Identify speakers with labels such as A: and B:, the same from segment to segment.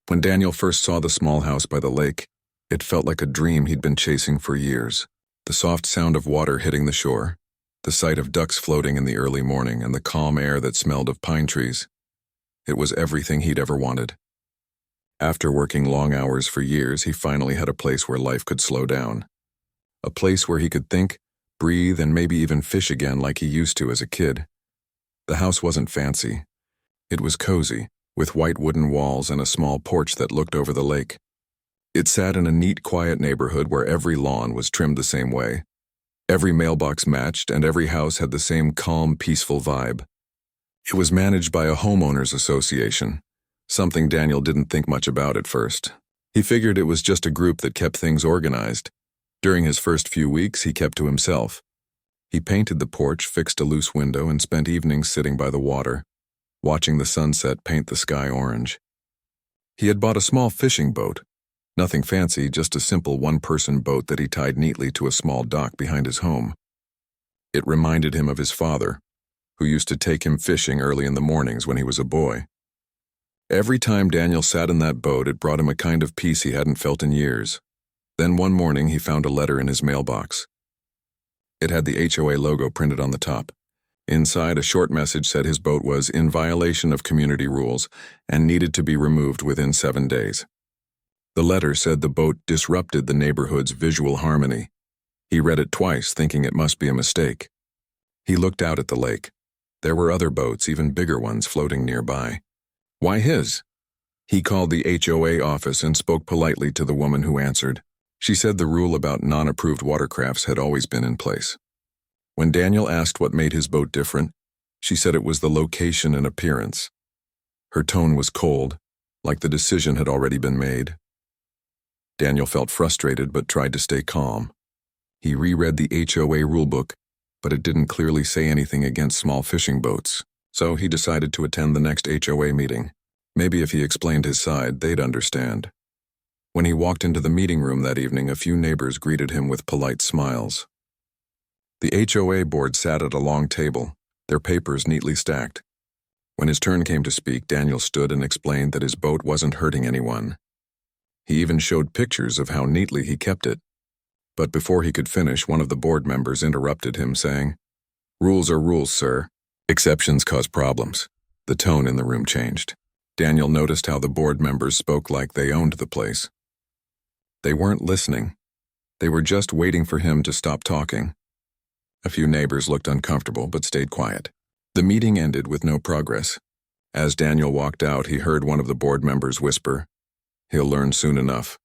A: When Daniel first saw the small house by the lake, it felt like a dream he'd been chasing for years. The soft sound of water hitting the shore, the sight of ducks floating in the early morning, and the calm air that smelled of pine trees. It was everything he'd ever wanted. After working long hours for years, he finally had a place where life could slow down. A place where he could think, breathe, and maybe even fish again like he used to as a kid. The house wasn't fancy. It was cozy, with white wooden walls and a small porch that looked over the lake. It sat in a neat, quiet neighborhood where every lawn was trimmed the same way. Every mailbox matched, and every house had the same calm, peaceful vibe. It was managed by a homeowners association, something Daniel didn't think much about at first. He figured it was just a group that kept things organized. During his first few weeks, he kept to himself. He painted the porch, fixed a loose window, and spent evenings sitting by the water, watching the sunset paint the sky orange. He had bought a small fishing boat. Nothing fancy, just a simple one-person boat that he tied neatly to a small dock behind his home. It reminded him of his father, who used to take him fishing early in the mornings when he was a boy. Every time Daniel sat in that boat, it brought him a kind of peace he hadn't felt in years. Then one morning he found a letter in his mailbox. It had the HOA logo printed on the top. Inside, a short message said his boat was in violation of community rules and needed to be removed within 7 days. The letter said the boat disrupted the neighborhood's visual harmony. He read it twice, thinking it must be a mistake. He looked out at the lake. There were other boats, even bigger ones, floating nearby. Why his? He called the HOA office and spoke politely to the woman who answered. She said the rule about non-approved watercrafts had always been in place. When Daniel asked what made his boat different, she said it was the location and appearance. Her tone was cold, like the decision had already been made. Daniel felt frustrated but tried to stay calm. He reread the HOA rulebook, but it didn't clearly say anything against small fishing boats, so he decided to attend the next HOA meeting. Maybe if he explained his side, they'd understand. When he walked into the meeting room that evening, a few neighbors greeted him with polite smiles. The HOA board sat at a long table, their papers neatly stacked. When his turn came to speak, Daniel stood and explained that his boat wasn't hurting anyone. He even showed pictures of how neatly he kept it. But before he could finish, one of the board members interrupted him, saying, "Rules are rules, sir. Exceptions cause problems." The tone in the room changed. Daniel noticed how the board members spoke like they owned the place. They weren't listening. They were just waiting for him to stop talking. A few neighbors looked uncomfortable but stayed quiet. The meeting ended with no progress. As Daniel walked out, he heard one of the board members whisper, "He'll learn soon enough."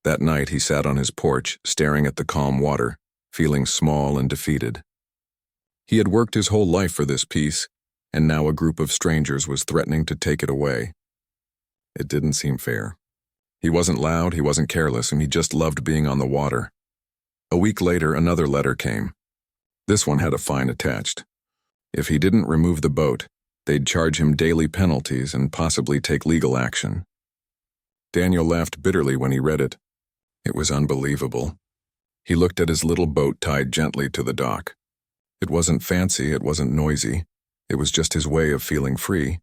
A: That night he sat on his porch, staring at the calm water, feeling small and defeated. He had worked his whole life for this peace, and now a group of strangers was threatening to take it away. It didn't seem fair. He wasn't loud, he wasn't careless, and he just loved being on the water. A week later, another letter came. This one had a fine attached. If he didn't remove the boat, they'd charge him daily penalties and possibly take legal action. Daniel laughed bitterly when he read it. It was unbelievable. He looked at his little boat tied gently to the dock. It wasn't fancy, it wasn't noisy. It was just his way of feeling free.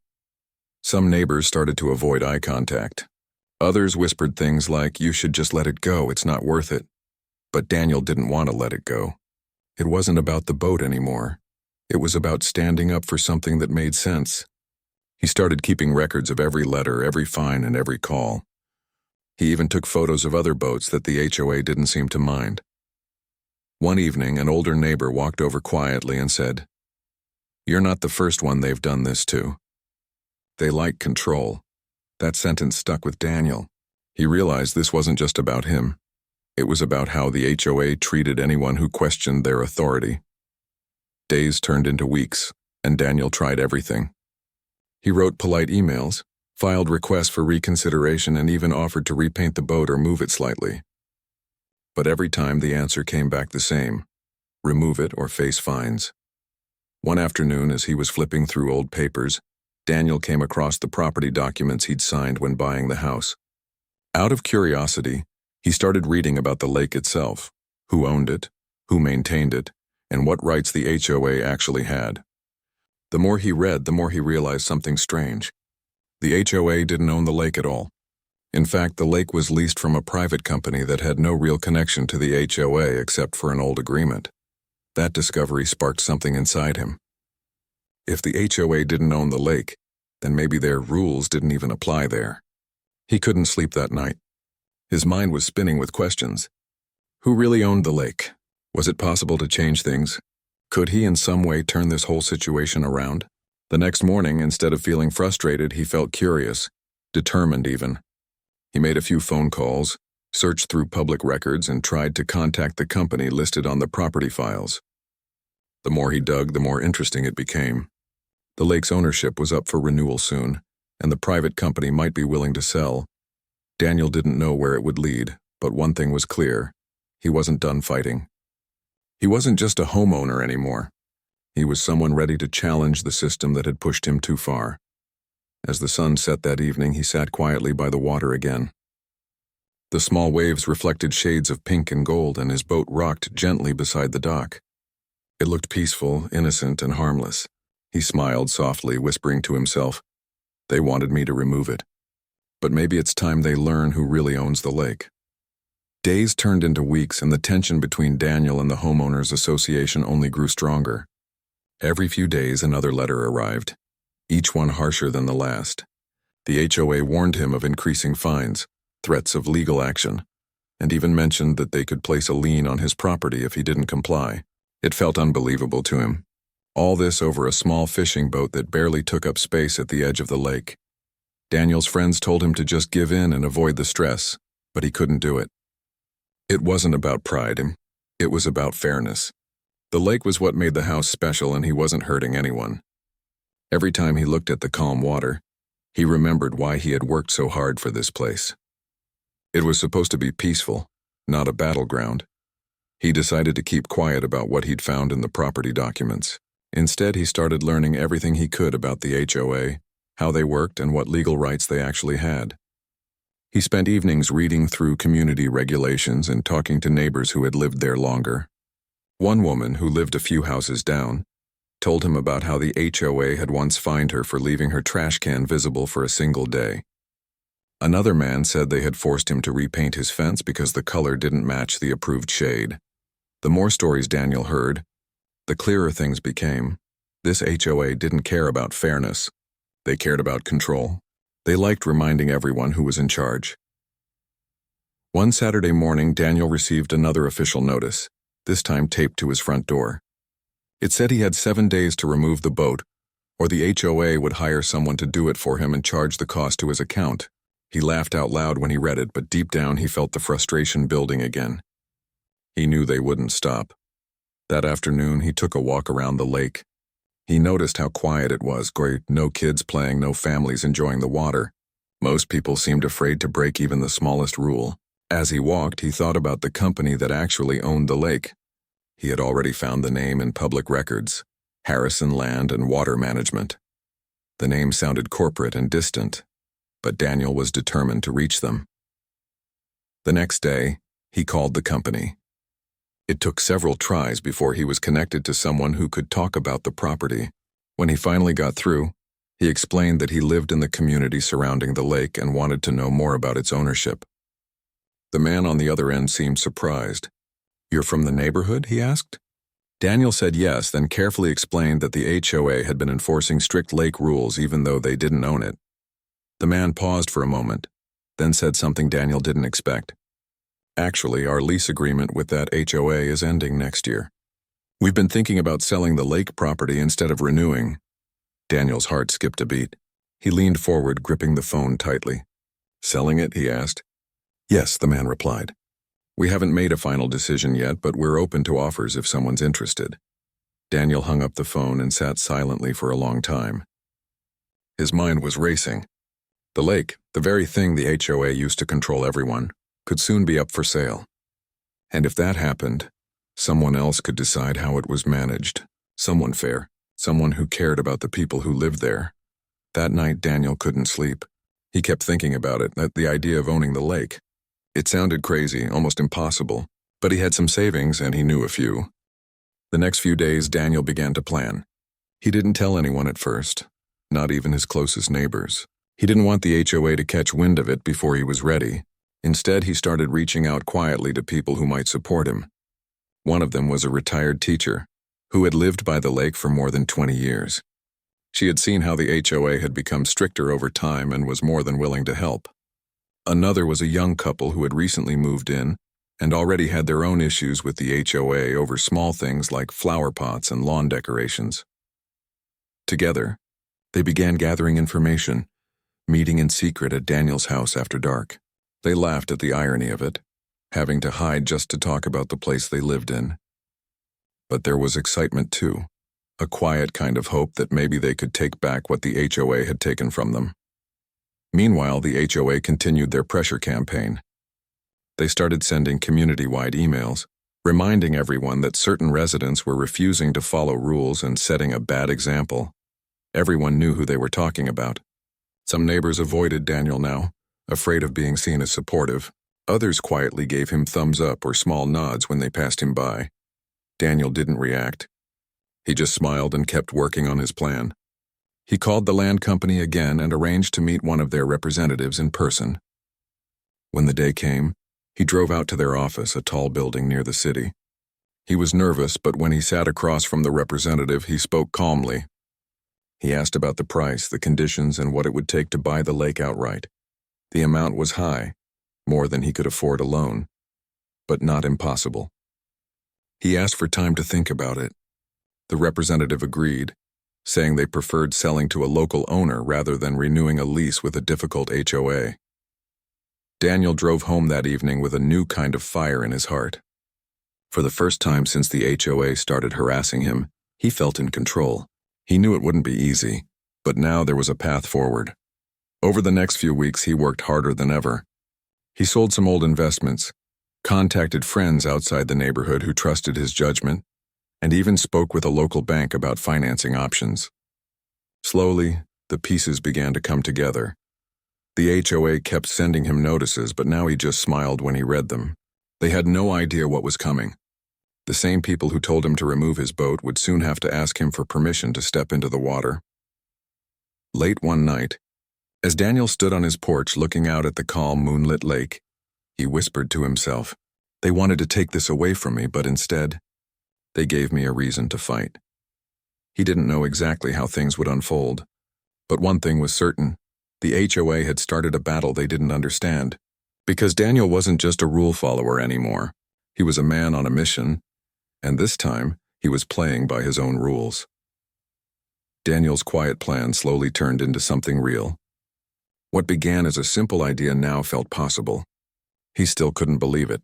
A: Some neighbors started to avoid eye contact. Others whispered things like, "You should just let it go, it's not worth it." But Daniel didn't want to let it go. It wasn't about the boat anymore. It was about standing up for something that made sense. He started keeping records of every letter, every fine, and every call. He even took photos of other boats that the HOA didn't seem to mind. One evening, an older neighbor walked over quietly and said, "You're not the first one they've done this to." They like control. That sentence stuck with Daniel. He realized this wasn't just about him. It was about how the HOA treated anyone who questioned their authority. Days turned into weeks, and Daniel tried everything. He wrote polite emails, filed requests for reconsideration, and even offered to repaint the boat or move it slightly. But every time the answer came back the same: remove it or face fines. One afternoon, as he was flipping through old papers, Daniel came across the property documents he'd signed when buying the house. Out of curiosity, he started reading about the lake itself, who owned it, who maintained it, and what rights the HOA actually had. The more he read, the more he realized something strange. The HOA didn't own the lake at all. In fact, the lake was leased from a private company that had no real connection to the HOA except for an old agreement. That discovery sparked something inside him. If the HOA didn't own the lake, then maybe their rules didn't even apply there. He couldn't sleep that night. His mind was spinning with questions. Who really owned the lake? Was it possible to change things? Could he in some way turn this whole situation around? The next morning, instead of feeling frustrated, he felt curious, determined even. He made a few phone calls, searched through public records, and tried to contact the company listed on the property files. The more he dug, the more interesting it became. The lake's ownership was up for renewal soon, and the private company might be willing to sell. Daniel didn't know where it would lead, but one thing was clear. He wasn't done fighting. He wasn't just a homeowner anymore. He was someone ready to challenge the system that had pushed him too far. As the sun set that evening, he sat quietly by the water again. The small waves reflected shades of pink and gold, and his boat rocked gently beside the dock. It looked peaceful, innocent, and harmless. He smiled softly, whispering to himself, "They wanted me to remove it. But maybe it's time they learn who really owns the lake." Days turned into weeks, and the tension between Daniel and the Homeowners Association only grew stronger. Every few days, another letter arrived, each one harsher than the last. The HOA warned him of increasing fines, threats of legal action, and even mentioned that they could place a lien on his property if he didn't comply. It felt unbelievable to him. All this over a small fishing boat that barely took up space at the edge of the lake. Daniel's friends told him to just give in and avoid the stress, but he couldn't do it. It wasn't about pride, it was about fairness. The lake was what made the house special, and he wasn't hurting anyone. Every time he looked at the calm water, he remembered why he had worked so hard for this place. It was supposed to be peaceful, not a battleground. He decided to keep quiet about what he'd found in the property documents. Instead, he started learning everything he could about the HOA, how they worked, and what legal rights they actually had. He spent evenings reading through community regulations and talking to neighbors who had lived there longer. One woman, who lived a few houses down, told him about how the HOA had once fined her for leaving her trash can visible for a single day. Another man said they had forced him to repaint his fence because the color didn't match the approved shade. The more stories Daniel heard, the clearer things became. This HOA didn't care about fairness. They cared about control. They liked reminding everyone who was in charge. One Saturday morning, Daniel received another official notice, this time taped to his front door. It said he had 7 days to remove the boat, or the HOA would hire someone to do it for him and charge the cost to his account. He laughed out loud when he read it, but deep down he felt the frustration building again. He knew they wouldn't stop. That afternoon, he took a walk around the lake. He noticed how quiet it was, great, no kids playing, no families enjoying the water. Most people seemed afraid to break even the smallest rule. As he walked, he thought about the company that actually owned the lake. He had already found the name in public records, Harrison Land and Water Management. The name sounded corporate and distant, but Daniel was determined to reach them. The next day, he called the company. It took several tries before he was connected to someone who could talk about the property. When he finally got through, he explained that he lived in the community surrounding the lake and wanted to know more about its ownership. The man on the other end seemed surprised. "You're from the neighborhood?" he asked. Daniel said yes, then carefully explained that the HOA had been enforcing strict lake rules even though they didn't own it. The man paused for a moment, then said something Daniel didn't expect. "Actually, our lease agreement with that HOA is ending next year. We've been thinking about selling the lake property instead of renewing." Daniel's heart skipped a beat. He leaned forward, gripping the phone tightly. "Selling it?" he asked. "Yes," the man replied. "We haven't made a final decision yet, but we're open to offers if someone's interested." Daniel hung up the phone and sat silently for a long time. His mind was racing. The lake, the very thing the HOA used to control everyone, could soon be up for sale. And if that happened, someone else could decide how it was managed. Someone fair, someone who cared about the people who lived there. That night, Daniel couldn't sleep. He kept thinking about it, the idea of owning the lake. It sounded crazy, almost impossible, but he had some savings and he knew a few. The next few days, Daniel began to plan. He didn't tell anyone at first, not even his closest neighbors. He didn't want the HOA to catch wind of it before he was ready. Instead, he started reaching out quietly to people who might support him. One of them was a retired teacher who had lived by the lake for more than 20 years. She had seen how the HOA had become stricter over time and was more than willing to help. Another was a young couple who had recently moved in and already had their own issues with the HOA over small things like flower pots and lawn decorations. Together, they began gathering information, meeting in secret at Daniel's house after dark. They laughed at the irony of it, having to hide just to talk about the place they lived in. But there was excitement too, a quiet kind of hope that maybe they could take back what the HOA had taken from them. Meanwhile, the HOA continued their pressure campaign. They started sending community-wide emails, reminding everyone that certain residents were refusing to follow rules and setting a bad example. Everyone knew who they were talking about. Some neighbors avoided Daniel now, afraid of being seen as supportive. Others quietly gave him thumbs up or small nods when they passed him by. Daniel didn't react. He just smiled and kept working on his plan. He called the land company again and arranged to meet one of their representatives in person. When the day came, he drove out to their office, a tall building near the city. He was nervous, but when he sat across from the representative, he spoke calmly. He asked about the price, the conditions, and what it would take to buy the lake outright. The amount was high, more than he could afford alone, but not impossible. He asked for time to think about it. The representative agreed, saying they preferred selling to a local owner rather than renewing a lease with a difficult HOA. Daniel drove home that evening with a new kind of fire in his heart. For the first time since the HOA started harassing him, he felt in control. He knew it wouldn't be easy, but now there was a path forward. Over the next few weeks, he worked harder than ever. He sold some old investments, contacted friends outside the neighborhood who trusted his judgment, and even spoke with a local bank about financing options. Slowly, the pieces began to come together. The HOA kept sending him notices, but now he just smiled when he read them. They had no idea what was coming. The same people who told him to remove his boat would soon have to ask him for permission to step into the water. Late one night, as Daniel stood on his porch looking out at the calm, moonlit lake, he whispered to himself, "They wanted to take this away from me, but instead, they gave me a reason to fight." He didn't know exactly how things would unfold, but one thing was certain: the HOA had started a battle they didn't understand. Because Daniel wasn't just a rule follower anymore. He was a man on a mission, and this time, he was playing by his own rules. Daniel's quiet plan slowly turned into something real. What began as a simple idea now felt possible. He still couldn't believe it.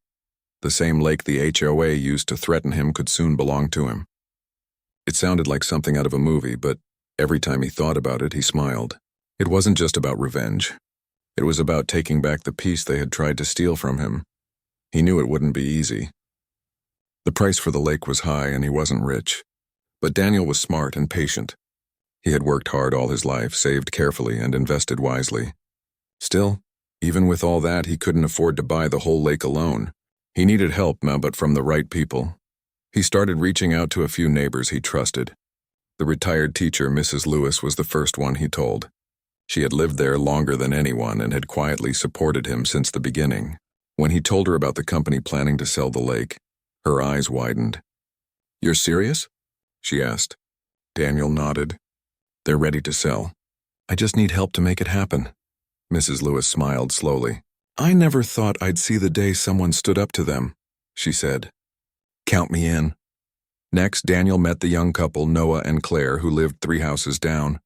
A: The same lake the HOA used to threaten him could soon belong to him. It sounded like something out of a movie, but every time he thought about it, he smiled. It wasn't just about revenge. It was about taking back the peace they had tried to steal from him. He knew it wouldn't be easy. The price for the lake was high and he wasn't rich. But Daniel was smart and patient. He had worked hard all his life, saved carefully, and invested wisely. Still, even with all that, he couldn't afford to buy the whole lake alone. He needed help now, but from the right people. He started reaching out to a few neighbors he trusted. The retired teacher, Mrs. Lewis, was the first one he told. She had lived there longer than anyone and had quietly supported him since the beginning. When he told her about the company planning to sell the lake, her eyes widened. "You're serious?" she asked. Daniel nodded. "They're ready to sell. I just need help to make it happen." Mrs. Lewis smiled slowly. "I never thought I'd see the day someone stood up to them," she said. "Count me in." Next, Daniel met the young couple, Noah and Claire, who lived 3 houses down.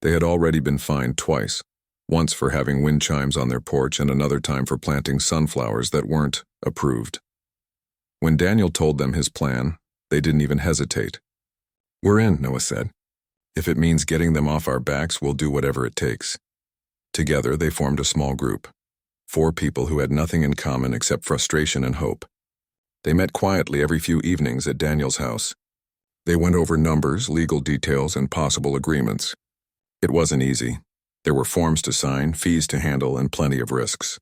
A: They had already been fined twice, once for having wind chimes on their porch and another time for planting sunflowers that weren't approved. When Daniel told them his plan, they didn't even hesitate. "We're in," Noah said. "If it means getting them off our backs, we'll do whatever it takes." Together, they formed a small group, 4 people who had nothing in common except frustration and hope. They met quietly every few evenings at Daniel's house. They went over numbers, legal details, and possible agreements. It wasn't easy. There were forms to sign, fees to handle, and plenty of risks.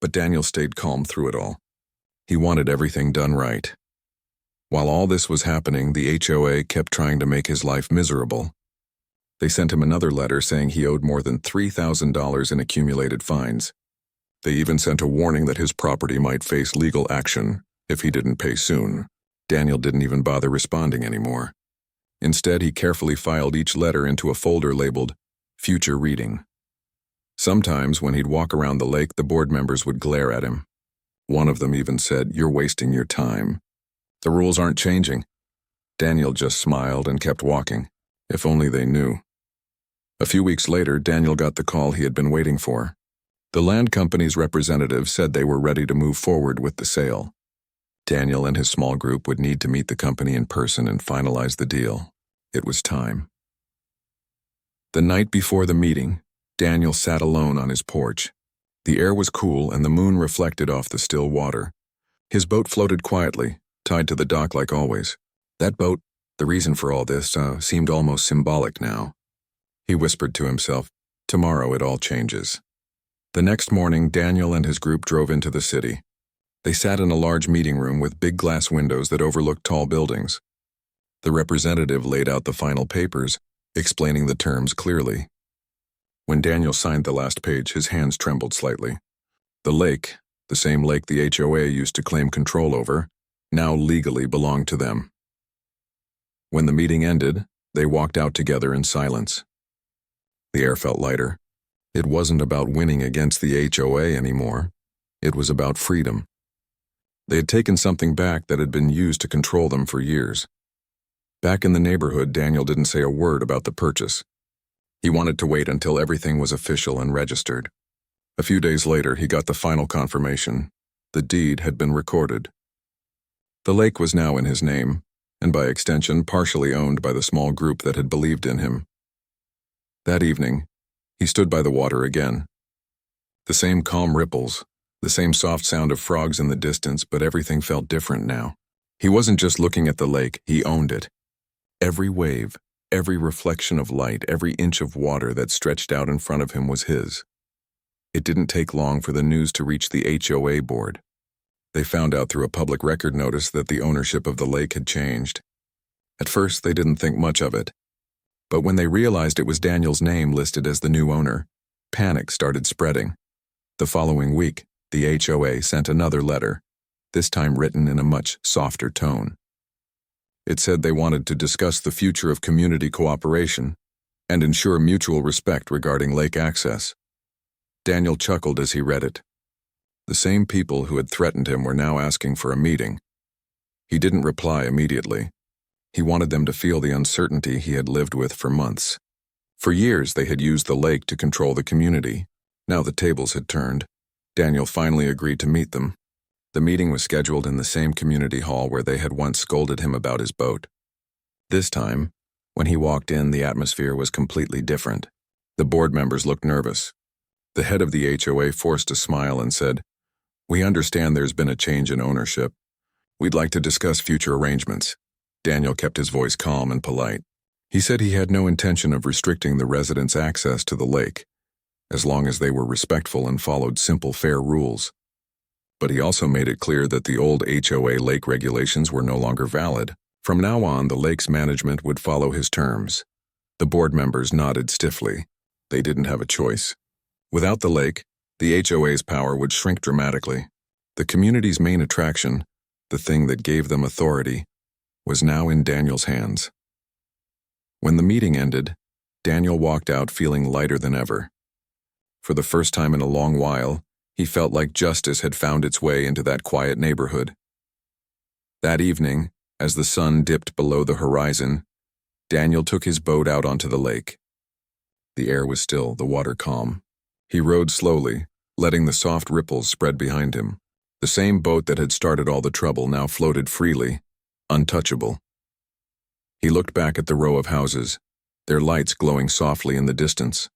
A: But Daniel stayed calm through it all. He wanted everything done right. While all this was happening, the HOA kept trying to make his life miserable. They sent him another letter saying he owed more than $3,000 in accumulated fines. They even sent a warning that his property might face legal action if he didn't pay soon. Daniel didn't even bother responding anymore. Instead, he carefully filed each letter into a folder labeled Future Reading. Sometimes, when he'd walk around the lake, the board members would glare at him. One of them even said, "You're wasting your time. The rules aren't changing." Daniel just smiled and kept walking. If only they knew. A few weeks later, Daniel got the call he had been waiting for. The land company's representative said they were ready to move forward with the sale. Daniel and his small group would need to meet the company in person and finalize the deal. It was time. The night before the meeting, Daniel sat alone on his porch. The air was cool and the moon reflected off the still water. His boat floated quietly, tied to the dock like always. That boat, the reason for all this, seemed almost symbolic now. He whispered to himself, "Tomorrow it all changes." The next morning, Daniel and his group drove into the city. They sat in a large meeting room with big glass windows that overlooked tall buildings. The representative laid out the final papers, explaining the terms clearly. When Daniel signed the last page, his hands trembled slightly. The lake, the same lake the HOA used to claim control over, now legally belonged to them. When the meeting ended, they walked out together in silence. The air felt lighter. It wasn't about winning against the HOA anymore. It was about freedom. They had taken something back that had been used to control them for years. Back in the neighborhood, Daniel didn't say a word about the purchase. He wanted to wait until everything was official and registered. A few days later, he got the final confirmation. The deed had been recorded. The lake was now in his name, and by extension, partially owned by the small group that had believed in him. That evening, he stood by the water again. The same calm ripples, the same soft sound of frogs in the distance, but everything felt different now. He wasn't just looking at the lake, he owned it. Every wave, every reflection of light, every inch of water that stretched out in front of him was his. It didn't take long for the news to reach the HOA board. They found out through a public record notice that the ownership of the lake had changed. At first, they didn't think much of it. But when they realized it was Daniel's name listed as the new owner, panic started spreading. The following week, the HOA sent another letter, this time written in a much softer tone. It said they wanted to discuss the future of community cooperation and ensure mutual respect regarding lake access. Daniel chuckled as he read it. The same people who had threatened him were now asking for a meeting. He didn't reply immediately. He wanted them to feel the uncertainty he had lived with for months. For years, they had used the lake to control the community. Now the tables had turned. Daniel finally agreed to meet them. The meeting was scheduled in the same community hall where they had once scolded him about his boat. This time, when he walked in, the atmosphere was completely different. The board members looked nervous. The head of the HOA forced a smile and said, "We understand there's been a change in ownership. We'd like to discuss future arrangements." Daniel kept his voice calm and polite. He said he had no intention of restricting the residents' access to the lake, as long as they were respectful and followed simple, fair rules. But he also made it clear that the old HOA lake regulations were no longer valid. From now on, the lake's management would follow his terms. The board members nodded stiffly. They didn't have a choice. Without the lake, the HOA's power would shrink dramatically. The community's main attraction, the thing that gave them authority, was now in Daniel's hands. When the meeting ended, Daniel walked out feeling lighter than ever. For the first time in a long while, he felt like justice had found its way into that quiet neighborhood. That evening, as the sun dipped below the horizon, Daniel took his boat out onto the lake. The air was still, the water calm. He rowed slowly, letting the soft ripples spread behind him. The same boat that had started all the trouble now floated freely, untouchable. He looked back at the row of houses, their lights glowing softly in the distance.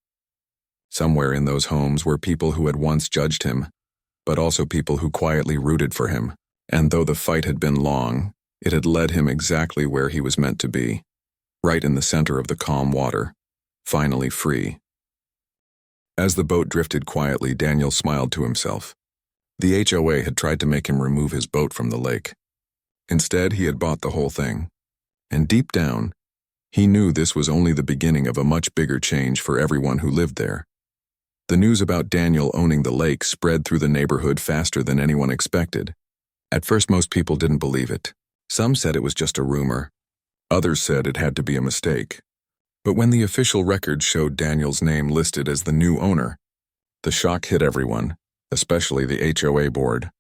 A: Somewhere in those homes were people who had once judged him, but also people who quietly rooted for him. And though the fight had been long, it had led him exactly where he was meant to be, right in the center of the calm water, finally free. As the boat drifted quietly, Daniel smiled to himself. The HOA had tried to make him remove his boat from the lake. Instead, he had bought the whole thing. And deep down, He knew this was only the beginning of a much bigger change for everyone who lived there. The news about Daniel owning the lake spread through the neighborhood faster than anyone expected. At first, most people didn't believe it. Some said it was just a rumor. Others said it had to be a mistake. But when the official records showed Daniel's name listed as the new owner, the shock hit everyone, especially the HOA board.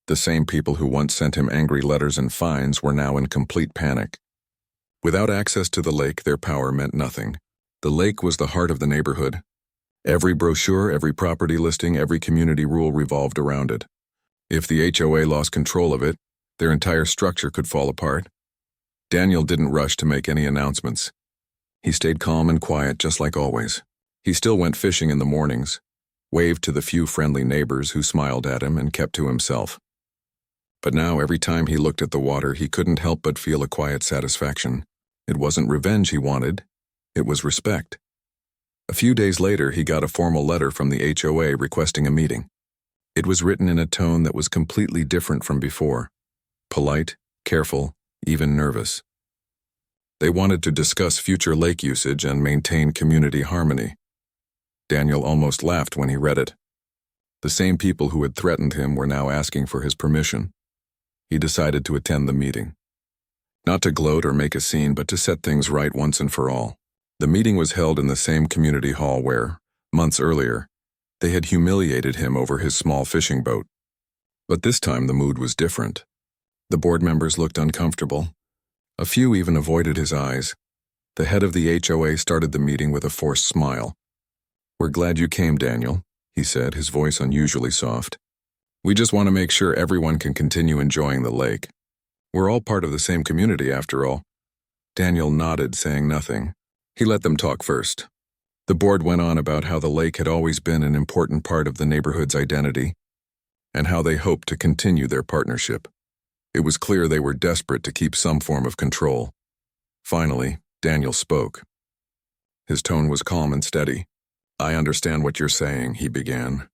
A: The same people who once sent him angry letters and fines were now in complete panic. Without access to the lake, their power meant nothing. The lake was the heart of the neighborhood. Every brochure, every property listing, every community rule revolved around it. If the HOA lost control of it, their entire structure could fall apart. Daniel didn't rush to make any announcements. He stayed calm and quiet just like always. He still went fishing in the mornings, waved to the few friendly neighbors who smiled at him and kept to himself. But now every time he looked at the water, he couldn't help but feel a quiet satisfaction. It wasn't revenge he wanted, it was respect. A few days later, he got a formal letter from the HOA requesting a meeting. It was written in a tone that was completely different from before. Polite, careful, even nervous. They wanted to discuss future lake usage and maintain community harmony. Daniel almost laughed when he read it. The same people who had threatened him were now asking for his permission. He decided to attend the meeting. Not to gloat or make a scene, but to set things right once and for all. The meeting was held in the same community hall where, months earlier, they had humiliated him over his small fishing boat. But this time the mood was different. The board members looked uncomfortable. A few even avoided his eyes. The head of the HOA started the meeting with a forced smile. "We're glad you came, Daniel," he said, his voice unusually soft. "We just want to make sure everyone can continue enjoying the lake. We're all part of the same community, after all." Daniel nodded, saying nothing. He let them talk first. The board went on about how the lake had always been an important part of the neighborhood's identity, and how they hoped to continue their partnership. It was clear they were desperate to keep some form of control. Finally, Daniel spoke. His tone was calm and steady. "I understand what you're saying," he began.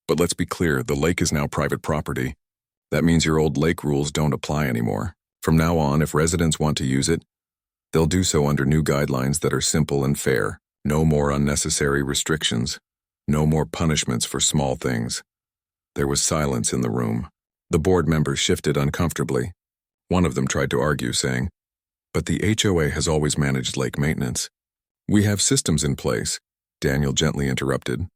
A: "But let's be clear, the lake is now private property. That means your old lake rules don't apply anymore. From now on, if residents want to use it, they'll do so under new guidelines that are simple and fair. No more unnecessary restrictions. No more punishments for small things." There was silence in the room. The board members shifted uncomfortably. One of them tried to argue, saying, "But the HOA has always managed lake maintenance." "We have systems in place," Daniel gently interrupted.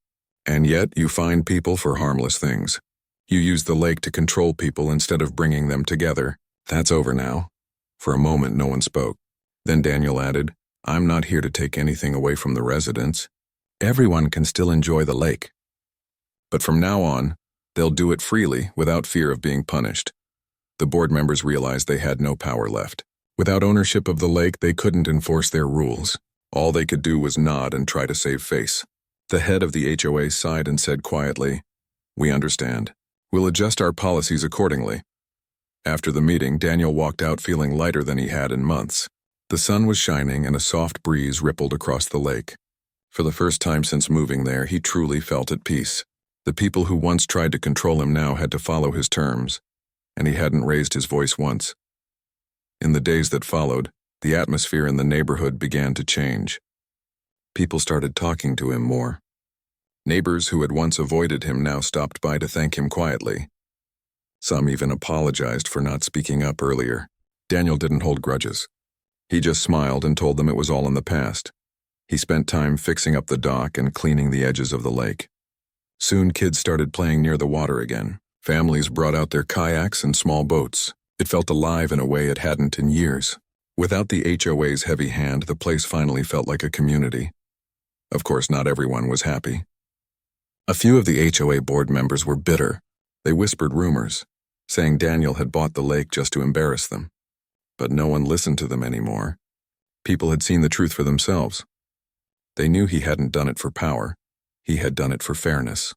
A: "And yet you fine people for harmless things. You use the lake to control people instead of bringing them together. That's over now." For a moment, no one spoke. Then Daniel added, "I'm not here to take anything away from the residents. Everyone can still enjoy the lake. But from now on, they'll do it freely without fear of being punished." The board members realized they had no power left. Without ownership of the lake, they couldn't enforce their rules. All they could do was nod and try to save face. The head of the HOA sighed and said quietly, "We understand. We'll adjust our policies accordingly." After the meeting, Daniel walked out feeling lighter than he had in months. The sun was shining and a soft breeze rippled across the lake. For the first time since moving there, he truly felt at peace. The people who once tried to control him now had to follow his terms, and he hadn't raised his voice once. In the days that followed, the atmosphere in the neighborhood began to change. People started talking to him more. Neighbors who had once avoided him now stopped by to thank him quietly. Some even apologized for not speaking up earlier. Daniel didn't hold grudges. He just smiled and told them it was all in the past. He spent time fixing up the dock and cleaning the edges of the lake. Soon kids started playing near the water again. Families brought out their kayaks and small boats. It felt alive in a way it hadn't in years. Without the HOA's heavy hand, the place finally felt like a community. Of course, not everyone was happy. A few of the HOA board members were bitter. They whispered rumors, saying Daniel had bought the lake just to embarrass them. But no one listened to them anymore. People had seen the truth for themselves. They knew he hadn't done it for power. He had done it for fairness.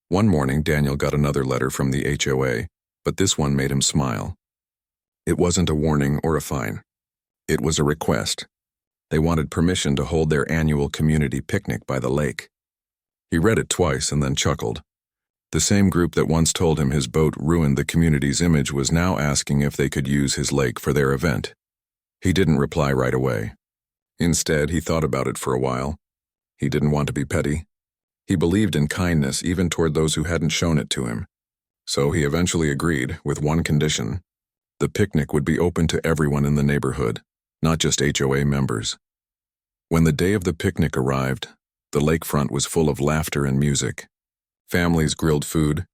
A: One morning, Daniel got another letter from the HOA, but this one made him smile. It wasn't a warning or a fine. It was a request. They wanted permission to hold their annual community picnic by the lake. He read it twice and then chuckled. The same group that once told him his boat ruined the community's image was now asking if they could use his lake for their event. He didn't reply right away. Instead, he thought about it for a while. He didn't want to be petty. He believed in kindness even toward those who hadn't shown it to him. So he eventually agreed, with one condition. The picnic would be open to everyone in the neighborhood, not just HOA members. When the day of the picnic arrived, the lakefront was full of laughter and music. Families grilled food,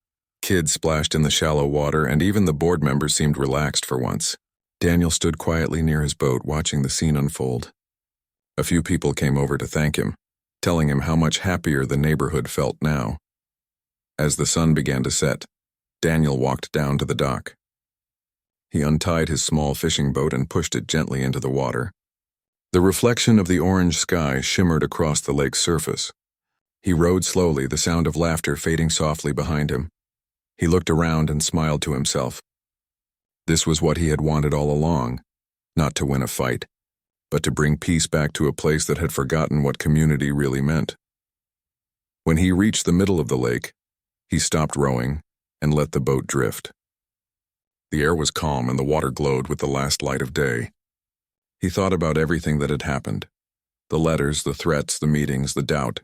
A: kids splashed in the shallow water, and even the board members seemed relaxed for once. Daniel stood quietly near his boat, watching the scene unfold. A few people came over to thank him, telling him how much happier the neighborhood felt now. As the sun began to set, Daniel walked down to the dock. He untied his small fishing boat and pushed it gently into the water. The reflection of the orange sky shimmered across the lake's surface. He rowed slowly, the sound of laughter fading softly behind him. He looked around and smiled to himself. This was what he had wanted all along, not to win a fight, but to bring peace back to a place that had forgotten what community really meant. When he reached the middle of the lake, he stopped rowing and let the boat drift. The air was calm and the water glowed with the last light of day. He thought about everything that had happened, the letters, the threats, the meetings, the doubt,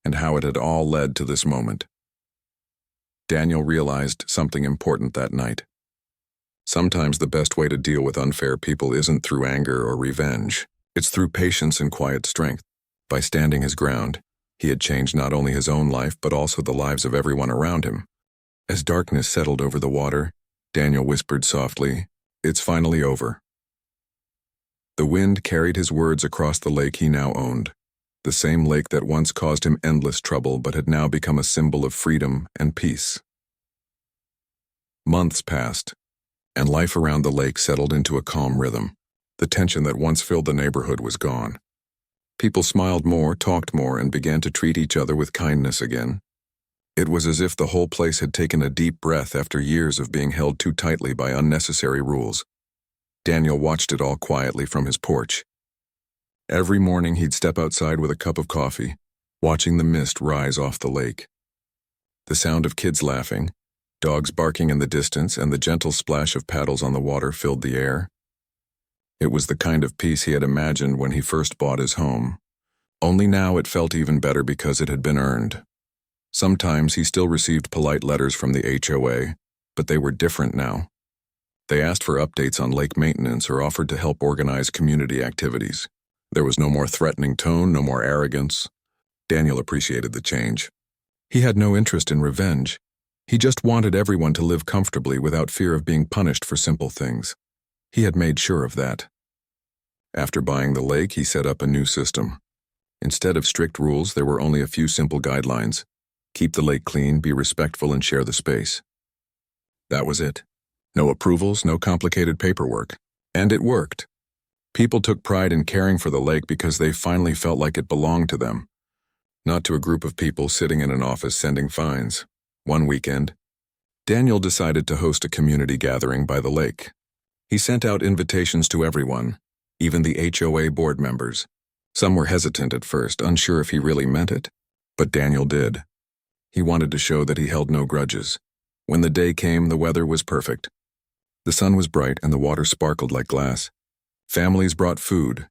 A: and how it had all led to this moment. Daniel realized something important that night. Sometimes the best way to deal with unfair people isn't through anger or revenge. It's through patience and quiet strength. By standing his ground, he had changed not only his own life but also the lives of everyone around him. As darkness settled over the water, Daniel whispered softly, "It's finally over." The wind carried his words across the lake he now owned, the same lake that once caused him endless trouble but had now become a symbol of freedom and peace. Months passed, and life around the lake settled into a calm rhythm. The tension that once filled the neighborhood was gone. People smiled more, talked more, and began to treat each other with kindness again. It was as if the whole place had taken a deep breath after years of being held too tightly by unnecessary rules. Daniel watched it all quietly from his porch. Every morning he'd step outside with a cup of coffee, watching the mist rise off the lake. The sound of kids laughing, dogs barking in the distance, and the gentle splash of paddles on the water filled the air. It was the kind of peace he had imagined when he first bought his home. Only now it felt even better because it had been earned. Sometimes he still received polite letters from the HOA, but they were different now. They asked for updates on lake maintenance or offered to help organize community activities. There was no more threatening tone, no more arrogance. Daniel appreciated the change. He had no interest in revenge. He just wanted everyone to live comfortably without fear of being punished for simple things. He had made sure of that. After buying the lake, he set up a new system. Instead of strict rules, there were only a few simple guidelines. Keep the lake clean, be respectful, and share the space. That was it. No approvals, no complicated paperwork. And it worked. People took pride in caring for the lake because they finally felt like it belonged to them, not to a group of people sitting in an office sending fines. One weekend, Daniel decided to host a community gathering by the lake. He sent out invitations to everyone, even the HOA board members. Some were hesitant at first, unsure if he really meant it, but Daniel did. He wanted to show that he held no grudges. When the day came, the weather was perfect. The sun was bright and the water sparkled like glass. Families brought food.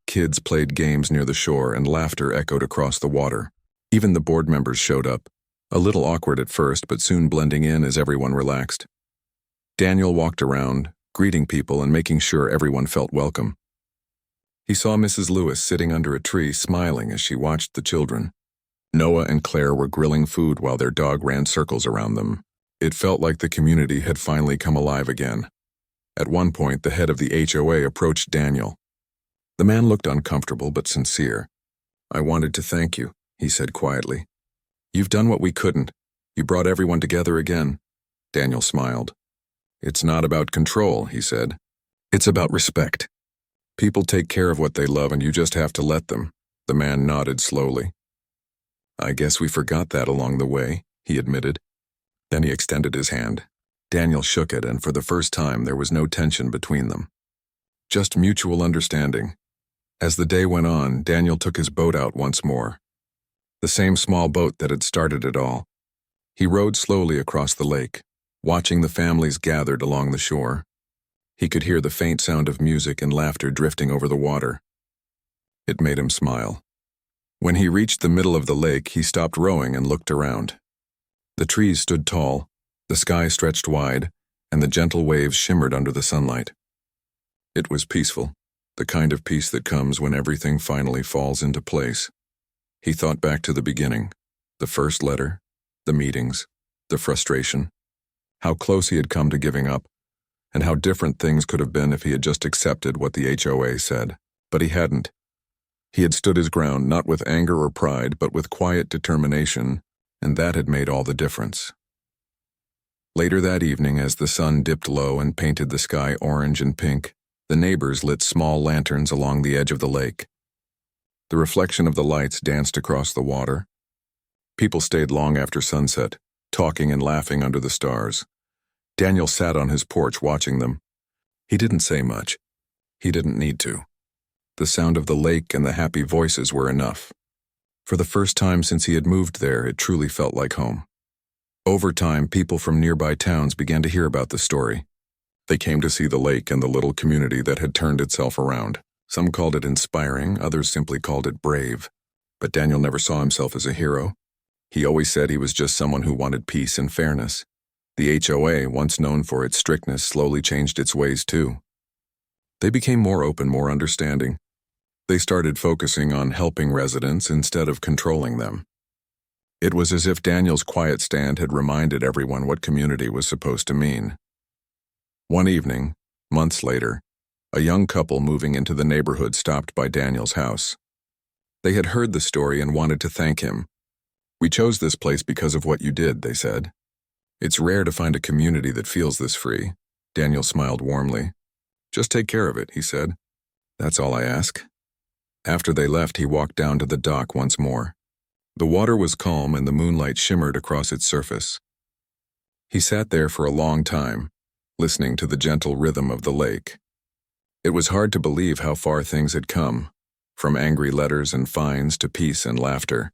A: Kids played games near the shore and laughter echoed across the water. Even the board members showed up, a little awkward at first but soon blending in as everyone relaxed. Daniel walked around, greeting people and making sure everyone felt welcome. He saw Mrs. Lewis sitting under a tree smiling as she watched the children. Noah and Claire were grilling food while their dog ran circles around them. It felt like the community had finally come alive again. At one point, the head of the HOA approached Daniel. The man looked uncomfortable but sincere. "I wanted to thank you," he said quietly. "You've done what we couldn't. You brought everyone together again." Daniel smiled. "It's not about control," he said. "It's about respect. People take care of what they love and you just have to let them." The man nodded slowly. "I guess we forgot that along the way," he admitted. Then he extended his hand. Daniel shook it, and for the first time there was no tension between them. Just mutual understanding. As the day went on, Daniel took his boat out once more. The same small boat that had started it all. He rowed slowly across the lake, watching the families gathered along the shore. He could hear the faint sound of music and laughter drifting over the water. It made him smile. When he reached the middle of the lake, he stopped rowing and looked around. The trees stood tall, the sky stretched wide, and the gentle waves shimmered under the sunlight. It was peaceful, the kind of peace that comes when everything finally falls into place. He thought back to the beginning, the first letter, the meetings, the frustration, how close he had come to giving up, and how different things could have been if he had just accepted what the HOA said. But he hadn't. He had stood his ground not with anger or pride, but with quiet determination, and that had made all the difference. Later that evening, as the sun dipped low and painted the sky orange and pink, the neighbors lit small lanterns along the edge of the lake. The reflection of the lights danced across the water. People stayed long after sunset, talking and laughing under the stars. Daniel sat on his porch watching them. He didn't say much. He didn't need to. The sound of the lake and the happy voices were enough. For the first time since he had moved there, it truly felt like home. Over time, people from nearby towns began to hear about the story. They came to see the lake and the little community that had turned itself around. Some called it inspiring, others simply called it brave. But Daniel never saw himself as a hero. He always said he was just someone who wanted peace and fairness. The HOA, once known for its strictness, slowly changed its ways too. They became more open, more understanding. They started focusing on helping residents instead of controlling them. It was as if Daniel's quiet stand had reminded everyone what community was supposed to mean. One evening, months later, a young couple moving into the neighborhood stopped by Daniel's house. They had heard the story and wanted to thank him. "We chose this place because of what you did," they said. "It's rare to find a community that feels this free." Daniel smiled warmly. "Just take care of it," he said. "That's all I ask." After they left, he walked down to the dock once more. The water was calm and the moonlight shimmered across its surface. He sat there for a long time, listening to the gentle rhythm of the lake. It was hard to believe how far things had come, from angry letters and fines to peace and laughter.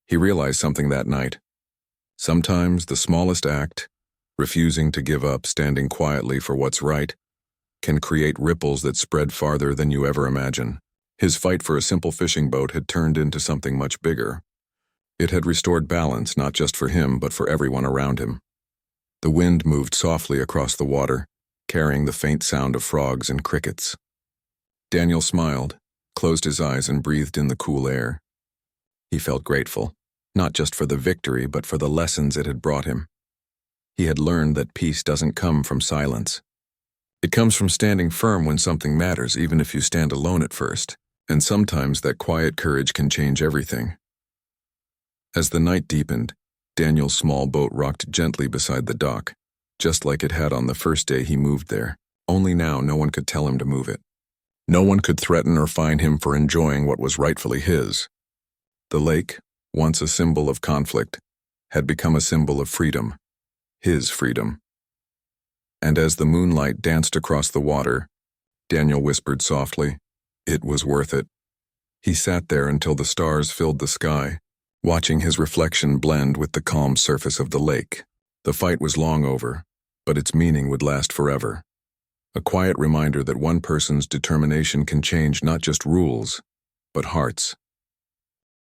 A: He realized something that night. Sometimes the smallest act, refusing to give up, standing quietly for what's right, can create ripples that spread farther than you ever imagine. His fight for a simple fishing boat had turned into something much bigger. It had restored balance, not just for him, but for everyone around him. The wind moved softly across the water, carrying the faint sound of frogs and crickets. Daniel smiled, closed his eyes, and breathed in the cool air. He felt grateful, not just for the victory, but for the lessons it had brought him. He had learned that peace doesn't come from silence. It comes from standing firm when something matters, even if you stand alone at first. And sometimes that quiet courage can change everything. As the night deepened, Daniel's small boat rocked gently beside the dock, just like it had on the first day he moved there. Only now no one could tell him to move it. No one could threaten or fine him for enjoying what was rightfully his. The lake, once a symbol of conflict, had become a symbol of freedom. His freedom. And as the moonlight danced across the water, Daniel whispered softly, "It was worth it." He sat there until the stars filled the sky, watching his reflection blend with the calm surface of the lake. The fight was long over, but its meaning would last forever. A quiet reminder that one person's determination can change not just rules, but hearts.